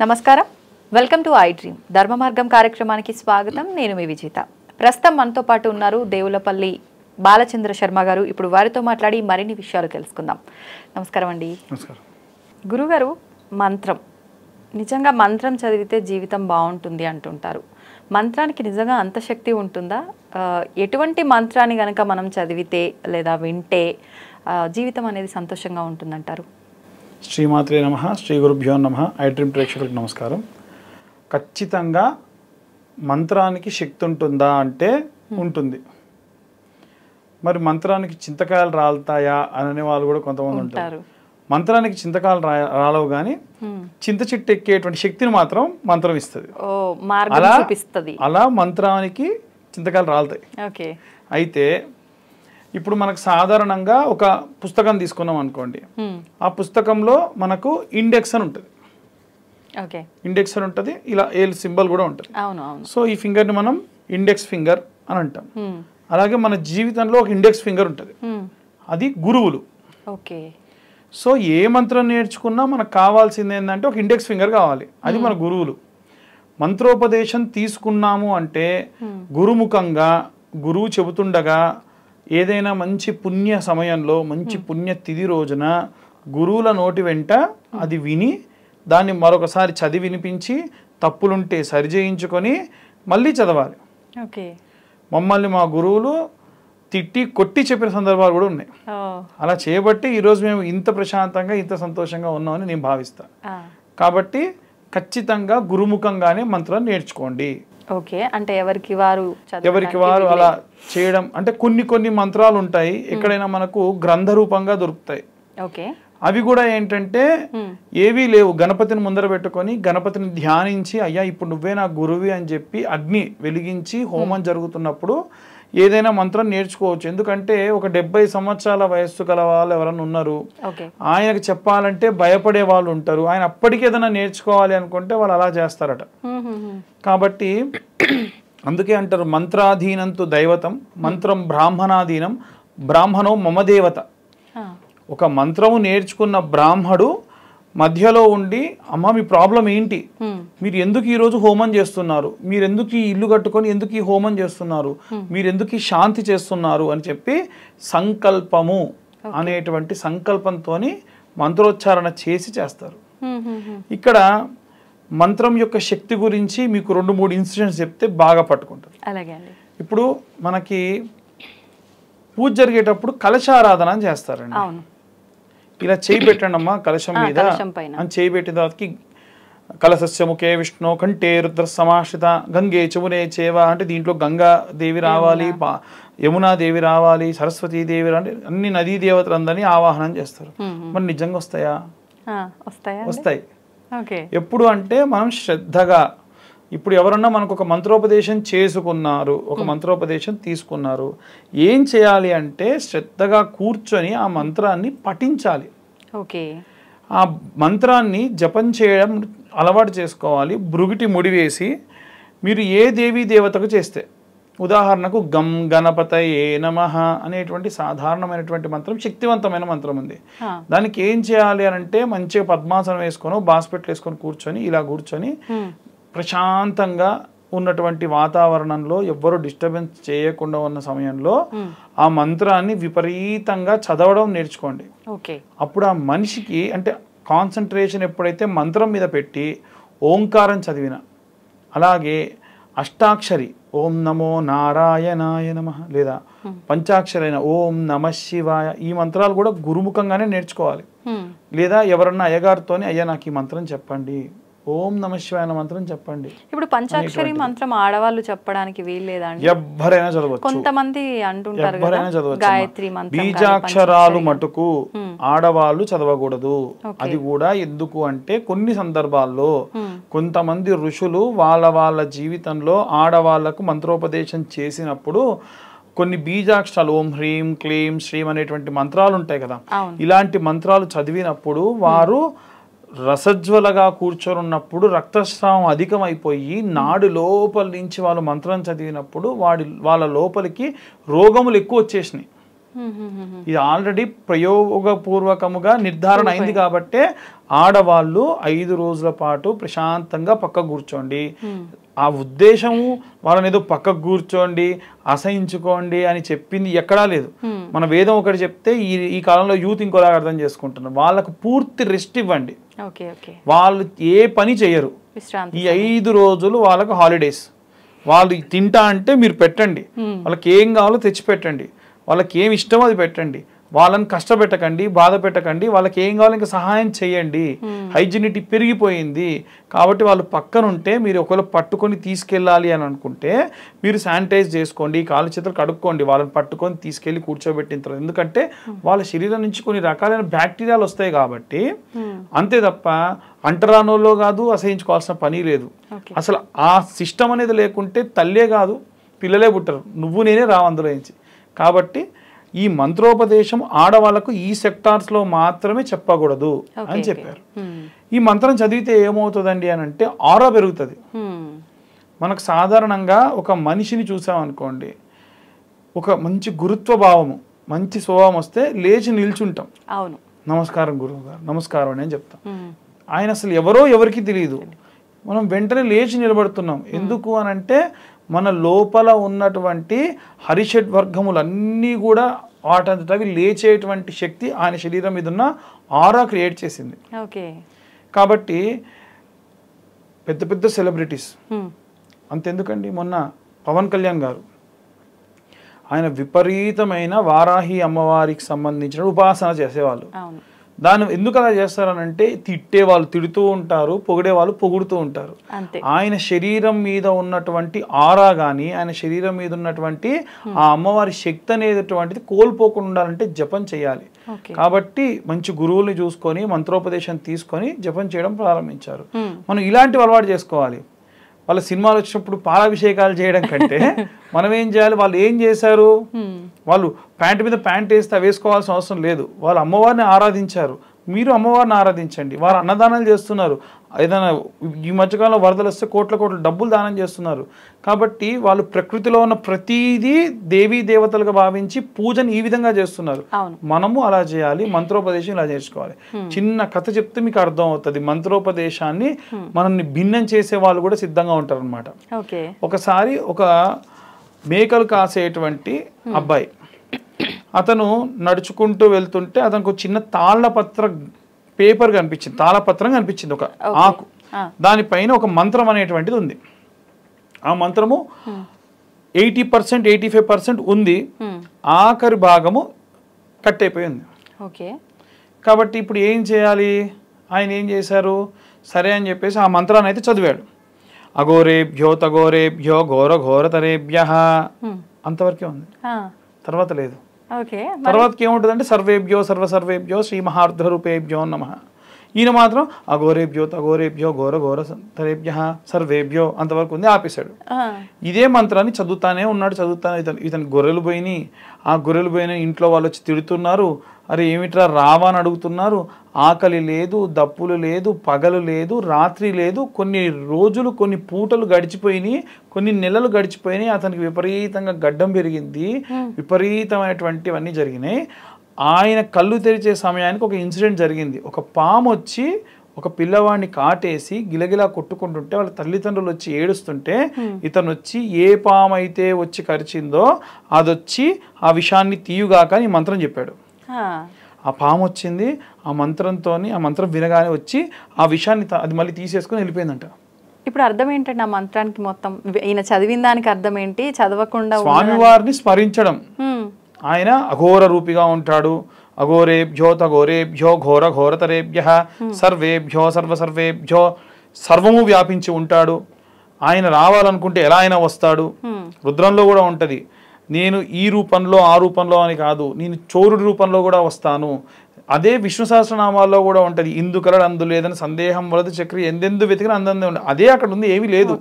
నమస్కారం, welcome to I dream ధర్మ మార్గం కార్యక్రమానికి స్వాగతం. నేను మీ విజేత. ప్రస్తుతం మనతో పాటు ఉన్నారు దేవులపల్లి బాలచంద్ర శర్మ గారు. ఇప్పుడు వారితో మాట్లాడి మరిన్ని విషయాలు తెలుసుకుందాం. నమస్కారం అండి. నమస్కారం. గురుగారు, మంత్రం నిజంగా మంత్రం చదివితే జీవితం బాగుంటుంది అంటుంటారు. మంత్రానికి నిజంగా అంత శక్తి ఉంటుందా? ఎటువంటి మంత్రాన్ని గనక మనం చదివితే లేదా వింటే జీవితం అనేది సంతోషంగా ఉంటుందంటారు? శ్రీమాత్రే నమః, శ్రీ గురుభ్యో నమః. ఐ డ్రీమ్ ప్రేక్షకులకు నమస్కారం. ఖచ్చితంగా మంత్రానికి శక్తి ఉంటుందా అంటే ఉంటుంది. మరి మంత్రానికి చింతకాయలు రాలుతాయా అనే వాళ్ళు కూడా కొంతమంది ఉంటారు. మంత్రానికి చింతకాయలు రాలవు, కానీ చింత చెట్టు ఎక్కేటువంటి శక్తిని మాత్రం మంత్రం ఇస్తుంది. అలా మంత్రానికి చింతకాయలు రాలుతాయి. అయితే ఇప్పుడు మనకు సాధారణంగా ఒక పుస్తకం తీసుకున్నాం అనుకోండి, ఆ పుస్తకంలో మనకు ఇండెక్స్ అని ఉంటుంది. ఇండెక్స్ అని ఉంటుంది, ఇలా ఏల్ సింబల్ కూడా ఉంటుంది. సో ఈ ఫింగర్ని మనం ఇండెక్స్ ఫింగర్ అని అంటాం. అలాగే మన జీవితంలో ఒక ఇండెక్స్ ఫింగర్ ఉంటుంది, అది గురువులు. సో ఏ మంత్రం నేర్చుకున్నా మనకు కావాల్సింది ఏంటంటే ఒక ఇండెక్స్ ఫింగర్ కావాలి, అది మన గురువులు. మంత్రోపదేశం తీసుకున్నాము అంటే గురుముఖంగా గురువు చెబుతుండగా ఏదైనా మంచి పుణ్య సమయంలో, మంచి పుణ్య తిథి రోజున గురువుల నోటి వెంట అది విని దాన్ని మరొకసారి చదివి వినిపించి తప్పులుంటే సరిచేయించుకొని మళ్ళీ చదవాలి. మమ్మల్ని మా గురువులు తిట్టి కొట్టి చెప్పిన సందర్భాలు కూడా ఉన్నాయి. అలా చేయబట్టి ఈరోజు మేము ఇంత ప్రశాంతంగా ఇంత సంతోషంగా ఉన్నామని నేను భావిస్తా. కాబట్టి ఖచ్చితంగా గురుముఖంగానే మంత్రాన్ని నేర్చుకోండి. అంటే ఎవరికి వారు అలా చేయడం అంటే కొన్ని మంత్రాలు ఉంటాయి, ఎక్కడైనా మనకు గ్రంథ రూపంగా దొరుకుతాయి. అవి కూడా ఏంటంటే ఏవీ లేవు, గణపతిని ముందర పెట్టుకొని గణపతిని ధ్యానించి అయ్యా ఇప్పుడు నువ్వే నా గురువి అని చెప్పి అగ్ని వెలిగించి హోమం జరుగుతున్నప్పుడు ఏదైనా మంత్రం నేర్చుకోవచ్చు. ఎందుకంటే ఒక 70 సంవత్సరాల వయస్సు గల వాళ్ళు ఎవరైనా ఉన్నారు, ఆయనకు చెప్పాలంటే భయపడే వాళ్ళు ఉంటారు. ఆయన అప్పటికి ఏదైనా నేర్చుకోవాలి అనుకుంటే వాళ్ళు అలా చేస్తారట. కాబట్టి అందుకే అంటారు మంత్రాధీనంతు దైవతం, మంత్రం బ్రాహ్మణాధీనం, బ్రాహ్మణో మమ దేవత. ఒక మంత్రము నేర్చుకున్న బ్రాహ్మడు మధ్యలో ఉండి అమ్మ మీ ప్రాబ్లం ఏంటి, మీరు ఎందుకు ఈరోజు హోమం చేస్తున్నారు, మీరు ఎందుకు ఈ ఇల్లు కట్టుకొని ఎందుకు ఈ హోమం చేస్తున్నారు, మీరు ఎందుకు ఈ శాంతి చేస్తున్నారు అని చెప్పి సంకల్పము అనేటువంటి సంకల్పంతో మంత్రోచ్చారణ చేసి చేస్తారు. ఇక్కడ మంత్రం యొక్క శక్తి గురించి మీకు 2-3 ఇన్సిడెంట్స్ చెప్తే బాగా పట్టుకుంటారు. ఇప్పుడు మనకి పూజ జరిగేటప్పుడు కలశారాధన అని చేస్తారండి. ఇలా చేయి పెట్టండి అమ్మా కలశం మీద అని చేయి పెట్టిన తర్వాతకి కలశస్య ముఖే విష్ణు కంఠే రుద్ర సమాశ్రిత గంగే చమునే చేవ అంటే దీంట్లో గంగా దేవి రావాలి, యమునా దేవి రావాలి, సరస్వతీ దేవి అంటే అన్ని నదీ దేవతలందరినీ ఆవాహనం చేస్తారు. మరి నిజంగా వస్తాయా? వస్తాయి. ఎప్పుడు అంటే మనం శ్రద్ధగా, ఇప్పుడు ఎవరన్నా మనకు ఒక మంత్రోపదేశం చేసుకున్నారు, ఒక మంత్రోపదేశం తీసుకున్నారు, ఏం చేయాలి అంటే శ్రద్ధగా కూర్చొని ఆ మంత్రాన్ని పఠించాలి. ఆ మంత్రాన్ని జపం చేయడం అలవాటు చేసుకోవాలి. భృగుటి ముడివేసి మీరు ఏ దేవీ దేవతకు చేస్తే, ఉదాహరణకు గం గణపతయే నమః అనేటువంటి సాధారణమైనటువంటి మంత్రం శక్తివంతమైన మంత్రం ఉంది. దానికి ఏం చేయాలి అని అంటే మంచిగా పద్మాసనం వేసుకొని బాస్పెట్లు వేసుకొని కూర్చొని ఇలా కూర్చొని ప్రశాంతంగా ఉన్నటువంటి వాతావరణంలో ఎవ్వరూ డిస్టర్బెన్స్ చేయకుండా ఉన్న సమయంలో ఆ మంత్రాన్ని విపరీతంగా చదవడం నేర్చుకోండి. అప్పుడు ఆ మనిషికి అంటే కాన్సన్ట్రేషన్ ఎప్పుడైతే మంత్రం మీద పెట్టి ఓంకారం చదివిన, అలాగే అష్టాక్షరి ఓం నమో నారాయణాయ నమః లేదా పంచాక్షరైన ఓం నమ శివాయ, ఈ మంత్రాలు కూడా గురుముఖంగానే నేర్చుకోవాలి. లేదా ఎవరన్నా అయ్యగారితోనే అయ్యా నాకు ఈ మంత్రం చెప్పండి, ఓం నమ శివాయ మంత్రం చెప్పండి. ఇప్పుడు పంచాక్షరి మంత్రం ఆడవాళ్ళు చెప్పడానికి వీల్లేదా? ఎవ్వరైనా చదవచ్చు. కొంతమంది అంటుంటారు గాయత్రి మంత్రం, బీజాక్షరాలు మటుకు ఆడవాళ్ళు చదవకూడదు. అది కూడా ఎందుకు అంటే కొన్ని సందర్భాల్లో కొంతమంది ఋషులు వాళ్ళ జీవితంలో ఆడవాళ్లకు మంత్రోపదేశం చేసినప్పుడు కొన్ని బీజాక్షరాలు ఓం హ్రీం క్లీం శ్రీం అనేటువంటి మంత్రాలు ఉంటాయి కదా, ఇలాంటి మంత్రాలు చదివినప్పుడు వారు రసజ్వలగా కూర్చొని ఉన్నప్పుడు రక్తస్రావం అధికమైపోయి నాడు లోపల నుంచి వాళ్ళు మంత్రం చదివినప్పుడు వాళ్ళ లోపలికి రోగములు ఎక్కువ వచ్చేసినాయి. ఇది ఆల్రెడీ ప్రయోగపూర్వకముగా నిర్ధారణ అయింది కాబట్టే ఆడవాళ్ళు 5 రోజుల పాటు ప్రశాంతంగా పక్కకు కూర్చోండి. ఆ ఉద్దేశము వాళ్ళని ఏదో పక్కకు కూర్చోండి అసహించుకోండి అని చెప్పింది ఎక్కడా లేదు. మన వేదం ఒకటి చెప్తే ఈ కాలంలో యూత్ ఇంకోలా అర్థం చేసుకుంటున్నారు. వాళ్ళకు పూర్తి రెస్ట్ ఇవ్వండి. వాళ్ళు ఏ పని చేయరు. ఈ 5 రోజులు వాళ్ళకు హాలిడేస్. వాళ్ళు తింటా అంటే మీరు పెట్టండి, వాళ్ళకి ఏం కావాలో తెచ్చి పెట్టండి, వాళ్ళకి ఏమి ఇష్టమో అది పెట్టండి, వాళ్ళని కష్టపెట్టకండి, బాధ పెట్టకండి, వాళ్ళకి ఏం కావాలో ఇంకా సహాయం చేయండి. హైజీనిటీ పెరిగిపోయింది కాబట్టి వాళ్ళు పక్కన ఉంటే మీరు ఒకవేళ పట్టుకొని తీసుకెళ్ళాలి అని అనుకుంటే మీరు శానిటైజ్ చేసుకోండి, కాళ్ళు చేతులు కడుక్కోండి, వాళ్ళని పట్టుకొని తీసుకెళ్ళి కూర్చోబెట్టిన తర్వాత. ఎందుకంటే వాళ్ళ శరీరం నుంచి కొన్ని రకాలైన బ్యాక్టీరియాలు వస్తాయి కాబట్టి. అంతే తప్ప అంటరానోలో కాదు, అసహించుకోవాల్సిన పని లేదు. అసలు ఆ సిస్టమ్ అనేది లేకుంటే తల్లే కాదు పిల్లలే పుట్టరు, నువ్వు నేనే రావు అందులో నుంచి. కాబట్టి ఈ మంత్రోపదేశం ఆడవాళ్ళకు ఈ సెక్టార్స్లో మాత్రమే చెప్పకూడదు అని చెప్పారు. ఈ మంత్రం చదివితే ఏమవుతుందండి అని అంటే ఆరా పెరుగుతుంది. మనకు సాధారణంగా ఒక మనిషిని చూసామనుకోండి, ఒక మంచి గురుత్వ భావము మంచి స్వభావం వస్తే లేచి నిల్చుంటాం. అవును, నమస్కారం గురువు గారు, నమస్కారం అని చెప్తాం. ఆయన అసలు ఎవరో ఎవరికి తెలియదు, మనం వెంటనే లేచి నిలబడుతున్నాం. ఎందుకు అని అంటే మన లోపల ఉన్నటువంటి హరిషడ్ వర్గములన్నీ కూడా వాటంతటవి లేచేటువంటి శక్తి ఆయన శరీరం మీద ఉన్న ఆరా క్రియేట్ చేసింది. కాబట్టి పెద్ద పెద్ద సెలబ్రిటీస్ అంతెందుకండి, మొన్న పవన్ కళ్యాణ్ గారు ఆయన విపరీతమైన వారాహి అమ్మవారికి సంబంధించిన ఉపాసన చేసేవాళ్ళు. దాన్ని ఎందుకు అలా చేస్తారనంటే తిట్టే వాళ్ళు తిడుతూ ఉంటారు, పొగిడే వాళ్ళు పొగుడుతూ ఉంటారు. ఆయన శరీరం మీద ఉన్నటువంటి ఆరా కానీ ఆయన శరీరం మీద ఉన్నటువంటి ఆ అమ్మవారి శక్తి అనేటువంటిది కోల్పోకుండా ఉండాలంటే జపం చేయాలి. కాబట్టి మంచి గురువుల్ని చూసుకొని మంత్రోపదేశం తీసుకొని జపం చేయడం ప్రారంభించారు. మనం ఇలాంటివి అలవాటు చేసుకోవాలి. వాళ్ళ సినిమాలు వచ్చినప్పుడు పాలాభిషేకాలు చేయడం కంటే మనం ఏం చేయాలి, వాళ్ళు ఏం చేశారు, వాళ్ళు ప్యాంటు మీద ప్యాంట్ వేస్తే వేసుకోవాల్సిన అవసరం లేదు. వాళ్ళు అమ్మవారిని ఆరాధించారు, మీరు అమ్మవారిని ఆరాధించండి. వారు అన్నదానాలు చేస్తున్నారు, ఏదైనా ఈ మధ్యకాలంలో వరదలు వస్తే కోట్ల కోట్ల డబ్బులు దానం చేస్తున్నారు. కాబట్టి వాళ్ళు ప్రకృతిలో ఉన్న ప్రతిదీ దేవీ దేవతలుగా భావించి పూజను ఈ విధంగా చేస్తున్నారు. మనము అలా చేయాలి, మంత్రోపదేశం ఇలా చేసుకోవాలి. చిన్న కథ చెప్తే మీకు అర్థం అవుతుంది. మంత్రోపదేశాన్ని మనల్ని భిన్నం చేసే వాళ్ళు కూడా సిద్ధంగా ఉంటారు అనమాట. ఒకసారి ఒక మేకలు కాసేటువంటి అబ్బాయి అతను నడుచుకుంటూ వెళ్తుంటే అతనికి ఒక చిన్న తాళపత్ర పేపర్ కనిపించింది, తాళపత్రం కనిపించింది, ఒక ఆకు. దానిపైన ఒక మంత్రం అనేటువంటిది ఉంది. ఆ మంత్రము 80% 85% ఉంది, ఆఖరి భాగము కట్ అయిపోయింది. కాబట్టి ఇప్పుడు ఏం చేయాలి, ఆయన ఏం చేశారు, సరే అని చెప్పేసి ఆ మంత్రాన్ని అయితే చదివాడు. అఘోరేభ్యో తఘోరేభ్యో ఘోర ఘోరతరేభ్య అంతవరకే ఉంది, తర్వాత లేదు. తర్వాతకి ఏముంటుందంటే సర్వేభ్యో సర్వసర్వేభ్యో శ్రీ మహార్ధరూపేభ్యో నమః. ఈయన మాత్రం అఘోరేభ్యో తఘోరేభ్యో ఘోర ఘోర తరేభ్య సర్వేభ్యో అంతవరకు ఉంది, ఆపేశాడు. ఇదే మంత్రాన్ని చదువుతానే ఉన్నాడు. ఇతని గొర్రెలు పోయినాయి. ఆ గొర్రెలు పోయిన ఇంట్లో వాళ్ళు వచ్చి తిడుతున్నారు, అరే ఏమిట్రా రావా అని అడుగుతున్నారు. ఆకలి లేదు, దప్పులు లేదు, పగలు లేదు, రాత్రి లేదు. కొన్ని రోజులు కొన్ని పూటలు గడిచిపోయినాయి, కొన్ని నెలలు గడిచిపోయినాయి. అతనికి విపరీతంగా గడ్డం పెరిగింది, విపరీతమైనటువంటివన్నీ జరిగినాయి. ఆయన కళ్ళు తెరిచే సమయానికి ఒక ఇన్సిడెంట్ జరిగింది. ఒక పాము వచ్చి ఒక పిల్లవాడిని కాటేసి గిలగిలా కొట్టుకుంటుంటే వాళ్ళ తల్లిదండ్రులు వచ్చి ఏడుస్తుంటే ఇతను వచ్చి ఏ పాము అయితే వచ్చి కరిచిందో అదొచ్చి ఆ విషాన్ని తీయుగాక అని మంత్రం చెప్పాడు. ఆ పాము వచ్చింది, ఆ మంత్రంతో ఆ మంత్రం వినగానే వచ్చి ఆ విషయాన్ని అది మళ్ళీ తీసేసుకుని వెళ్ళిపోయిందంట. ఇప్పుడు అర్థం ఏంటంటే ఆ మంత్రానికి మొత్తం ఈయన చదివిన దానికి అర్థం ఏంటి, చదవకుండా స్వామివారిని స్మరించడం. ఆయన అఘోర రూపిగా ఉంటాడు. అఘోరేభ్యో తఘోరేభ్యో ఘోర ఘోరతరేభ్య సర్వేభ్యో సర్వసర్వేభ్యో సర్వము వ్యాపించి ఉంటాడు. ఆయన రావాలనుకుంటే ఎలా అయినా వస్తాడు. రుద్రంలో కూడా ఉంటది, నేను ఈ రూపంలో ఆ రూపంలో అని కాదు, నేను చోరుడి రూపంలో కూడా వస్తాను. అదే విష్ణు సహస్రనామాల్లో కూడా ఉంటది, ఇందుకలడు అందు లేదని సందేహం వలదు చక్రి ఎందెందు వెతికిన అందందే ఉండే, అదే అక్కడ ఉంది, ఏమీ లేదు.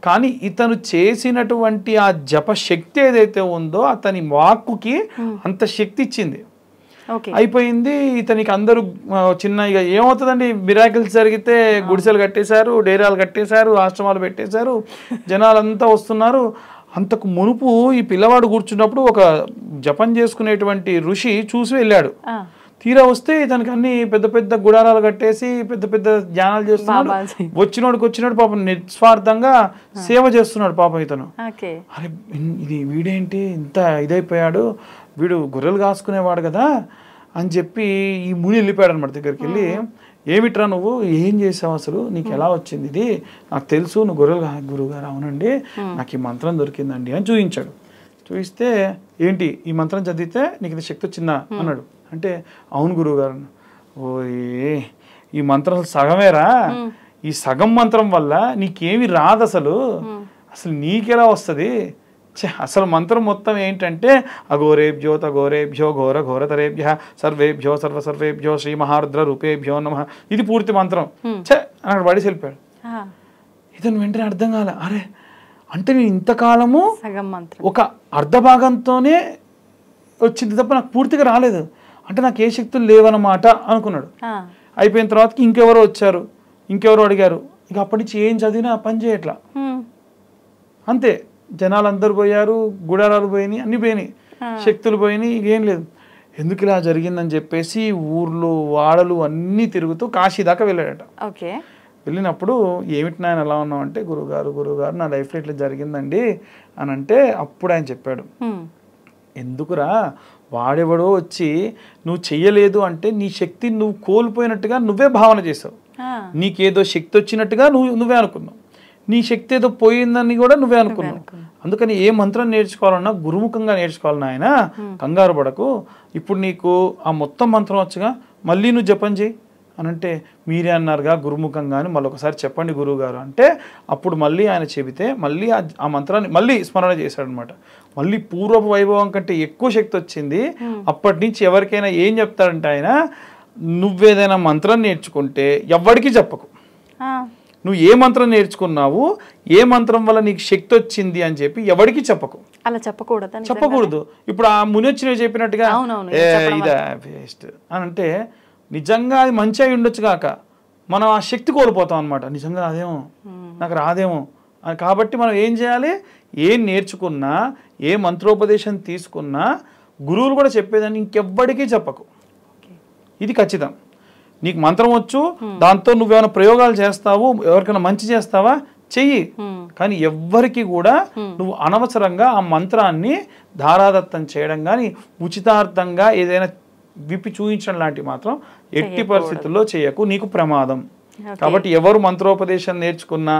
కానీ ఇతను చేసినటువంటి ఆ జప శక్తి ఏదైతే ఉందో అతని వాక్కుకి అంత శక్తి ఇచ్చింది. అయిపోయింది. ఇతనికి అందరూ చిన్న ఇక ఏమవుతుందండి, మిరాకిల్స్ జరిగితే గుడిసెలు కట్టేశారు, డేరాలు కట్టేశారు, ఆశ్రమాలు పెట్టేశారు, జనాలంతా వస్తున్నారు. అంతకు మునుపు ఈ పిల్లవాడు కూర్చున్నప్పుడు ఒక జపం చేసుకునేటువంటి ఋషి చూసి వెళ్ళాడు. తీరా వస్తే ఇతనికి అన్ని పెద్ద పెద్ద గుడారాలు కట్టేసి పెద్ద పెద్ద ధ్యానాలు చేస్తున్నాడు. వచ్చినోడు పాపం నిస్వార్థంగా సేవ చేస్తున్నాడు పాపం ఇతను. అరే ఇది వీడేంటి ఇంత ఇదైపోయాడు, వీడు గొర్రెలు కాసుకునేవాడు కదా అని చెప్పి ఈ ముని వెళ్ళిపోయాడు అనమాట. దగ్గరికి వెళ్ళి, ఏమిట్రా నువ్వు ఏం చేసావు అసలు, నీకు ఎలా వచ్చింది ఇది, నాకు తెలుసు నువ్వు గొర్రెలు గురువుగారు. అవునండి, నాకు ఈ మంత్రం దొరికిందండి అని చూపించాడు. చూపిస్తే ఏంటి ఈ మంత్రం చదివితే నీకు ఇది శక్తి వచ్చిందా అన్నాడు. అంటే అవును గురువుగారు. ఓయే ఈ మంత్రం సగమేరా, ఈ సగం మంత్రం వల్ల నీకేమి రాదు అసలు, అసలు నీకెలా వస్తుంది, అసలు మంత్రం మొత్తం ఏంటంటే అఘోరేభ్యో తఘోరేభ్యో ఘోర ఘోరతరేభ్య సర్వేభ్యో సర్వసర్వేభ్యో శ్రీ మహారుద్ర రూపేభ్యో నమః, ఇది పూర్తి మంత్రం. అక్కడ పడేసి వెళ్ళిపోయాడు. ఇతను వెంటనే అర్థం కాలే, అరే అంటే నేను ఇంతకాలము ఒక అర్ధ భాగంతోనే వచ్చింది తప్ప నాకు పూర్తిగా రాలేదు, అంటే నాకు ఏ శక్తులు లేవన్నమాట అనుకున్నాడు. అయిపోయిన తర్వాతకి ఇంకెవరో వచ్చారు, ఇంకెవరో అడిగారు, ఇక అప్పటి నుంచి ఏం చదివినా పని చేయట్లా. అంతే, జనాలు అందరు పోయారు, గుడారాలు పోయినాయి, అన్ని పోయినాయి, శక్తులు పోయినాయి, ఏం లేదు. ఎందుకు ఇలా జరిగిందని చెప్పేసి ఊర్లు వాడలు అన్నీ తిరుగుతూ కాశీ దాకా వెళ్ళాడట. వెళ్ళినప్పుడు ఏమిటి నాయన ఎలా ఉన్నావు అంటే, గురువుగారు నా లైఫ్లో ఇట్లా జరిగిందండి అని అంటే, అప్పుడు ఆయన చెప్పాడు, ఎందుకురా వాడెవడో వచ్చి నువ్వు చెయ్యలేదు అంటే నీ శక్తిని నువ్వు కోల్పోయినట్టుగా నువ్వే భావన చేసావు, నీకేదో శక్తి వచ్చినట్టుగా నువ్వే అనుకున్నావు, నీ శక్తి ఏదో పోయిందని కూడా నువ్వే అనుకున్నావు. అందుకని ఏ మంత్రం నేర్చుకోవాలన్నా గురుముఖంగా నేర్చుకోవాలన్నా ఆయన కంగారు పడకు, ఇప్పుడు నీకు ఆ మొత్తం మంత్రం వచ్చుగా మళ్ళీ నువ్వు జపం చేయి అని అంటే, మీరే అన్నారుగా గురుముఖంగా అని మళ్ళొకసారి చెప్పండి గురువుగారు అంటే, అప్పుడు మళ్ళీ ఆయన చెబితే మళ్ళీ ఆ మంత్రాన్ని మళ్ళీ స్మరణ చేశాడనమాట. మళ్ళీ పూర్వపు వైభవం కంటే ఎక్కువ శక్తి వచ్చింది. అప్పటి నుంచి ఎవరికైనా ఏం చెప్తాడంటే ఆయన, నువ్వేదైనా మంత్రం నేర్చుకుంటే ఎవ్వడికి చెప్పకు, నువ్వు ఏ మంత్రం నేర్చుకున్నావు, ఏ మంత్రం వల్ల నీకు శక్తి వచ్చింది అని చెప్పి ఎవరికి చెప్పకు. అలా చెప్పకూడదు. ఇప్పుడు ఆ ముని వచ్చినవి చెప్పినట్టుగా ఇదా వేస్ట్ అని అంటే, నిజంగా అది మంచి అయి ఉండొచ్చు కాక మనం ఆ శక్తి కోల్పోతాం అనమాట. నిజంగా అదేమో నాకు రాదేమో కాబట్టి మనం ఏం చేయాలి, ఏం నేర్చుకున్నా ఏ మంత్రోపదేశం తీసుకున్నా గురువులు కూడా చెప్పేదాన్ని ఇంకెవ్వడికి చెప్పకు, ఇది ఖచ్చితం. నీకు మంత్రం వచ్చు, దాంతో నువ్వేమైనా ప్రయోగాలు చేస్తావు, ఎవరికైనా మంచి చేస్తావా చెయ్యి, కానీ ఎవ్వరికి కూడా నువ్వు అనవసరంగా ఆ మంత్రాన్ని ధారాదత్తం చేయడం కానీ ఉచితార్థంగా ఏదైనా విప్పి చూపించడం లాంటివి మాత్రం ఎట్టి పరిస్థితుల్లో చేయకు, నీకు ప్రమాదం. కాబట్టి ఎవరు మంత్రోపదేశం నేర్చుకున్నా,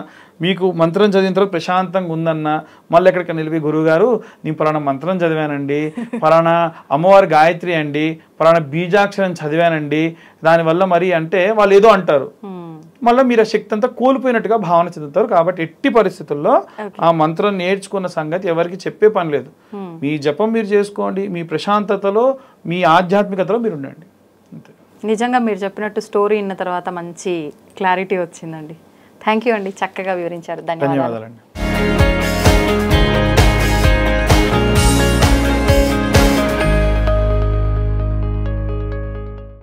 మీకు మంత్రం చదివిన తర్వాత ప్రశాంతంగా ఉందన్నా, మళ్ళీ ఎక్కడికి నిలిపి గురువుగారు నేను పలానా మంత్రం చదివానండి, పలానా అమ్మవారి గాయత్రి అండి, పలానా బీజాక్షరం చదివానండి, దానివల్ల మరి అంటే వాళ్ళు ఏదో అంటారు, మళ్ళీ మీరు ఆ శక్తి అంతా కోల్పోయినట్టుగా భావన చెందుతారు. కాబట్టి ఎట్టి పరిస్థితుల్లో ఆ మంత్రం నేర్చుకున్న సంగతి ఎవరికి చెప్పే పని లేదు. మీ జపం మీరు చేసుకోండి, మీ ప్రశాంతతలో మీ ఆధ్యాత్మికతలో మీరు ఉండండి. అంతే. నిజంగా మీరు చెప్పినట్టు స్టోరీ విన్న తర్వాత మంచి క్లారిటీ వచ్చిందండి. థ్యాంక్ యూ అండి, చక్కగా వివరించారు. ధన్యవాదాలు.